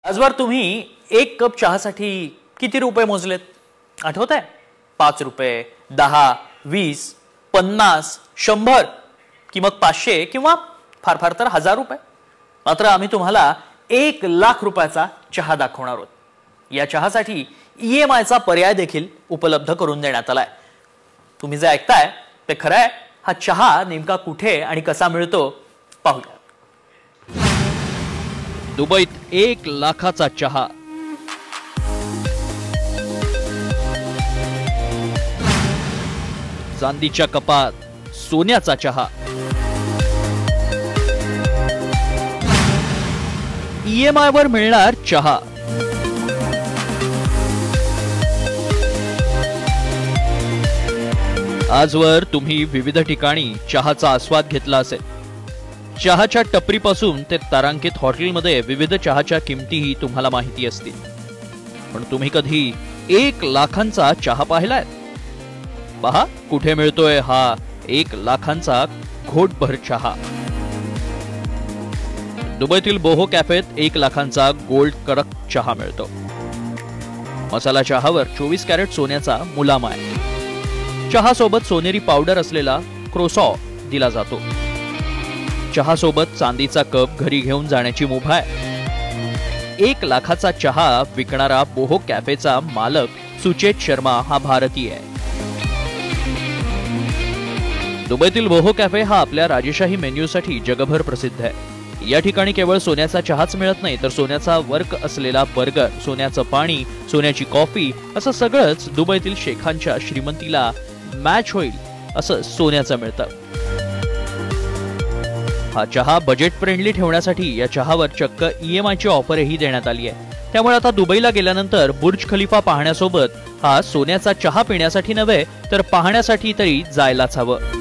आजवर तुम्ही एक कप चहासाठी किती रुपये मोजलेत आठवतंय? 5 रुपये, 10, 20, 50, 100 की मग 500 किंवा फार फार तर 1000 रुपये. मात्र आम्ही तुम्हाला 1 लाख रुपयाचा चहा दाखवणार आहोत. या चहासाठी EMI चा पर्याय देखील उपलब्ध करून देण्यात आलाय. तुम्ही जे ऐकताय ते खरं आहे. हा चहा नेमका कुठे आणि कसा मिळतो पाहूया. दुबईत 1 लाखाचा चहा. चांदीच्या कपात सोन्याचा चहा. EMI वर मिळणार चहा. आजवर तुम्ही विविध ठिकाणी चहाचा आस्वाद घेतला असेल. चहाच्या टपरीपासून ते तारांकित हॉटेलमध्ये विविध चहाच्या किमतीही तुम्हाला माहिती असतील. पण तुम्ही कधी 1 लाखांचा चहा पाहिलाय? पहा कुठे मिळतोय हा 1 लाखांचा घोटभर चहा. दुबईतील बोहो कॅफेत 1 लाखांचा गोल्ड कडक चहा मिळतो. मसाला चहावर 24 कॅरेट सोन्याचा मुलामा आहे. चहा सोबत सोनेरी पावडर असलेला क्रोसॉ दिला जातो. चहा सोबत चांदीचा कप घरी घेऊन जाण्याची मुभा आहे. 1 लाखाचा चहा विकणारा बोहो कॅफेचा मालक सुचेत शर्मा हा भारतीय आहे. दुबईतील बोहो कॅफे हा आपल्या राजेशाही मेन्यूसाठी जगभर प्रसिद्ध आहे. या ठिकाणी केवळ सोन्याचा चहाच मिळत नाही तर सोन्याचा वर्क असलेला बर्गर, सोन्याचं पाणी, सोन्याची कॉफी असं सगळंच दुबईतील शेखांच्या श्रीमंतीला मॅच होईल असं सोन्याचं मिळतं. हा चहा बजेट फ्रेंडली ठेवण्यासाठी या चहावर चक्क EMI ची ऑफरही देण्यात आली आहे. त्यामुळे आता दुबईला गेल्यानंतर बुर्ज खलिफा पाहण्यासोबत हा सोन्याचा चहा पिण्यासाठी नव्हे तर पाहण्यासाठी तरी जायलाच हवं.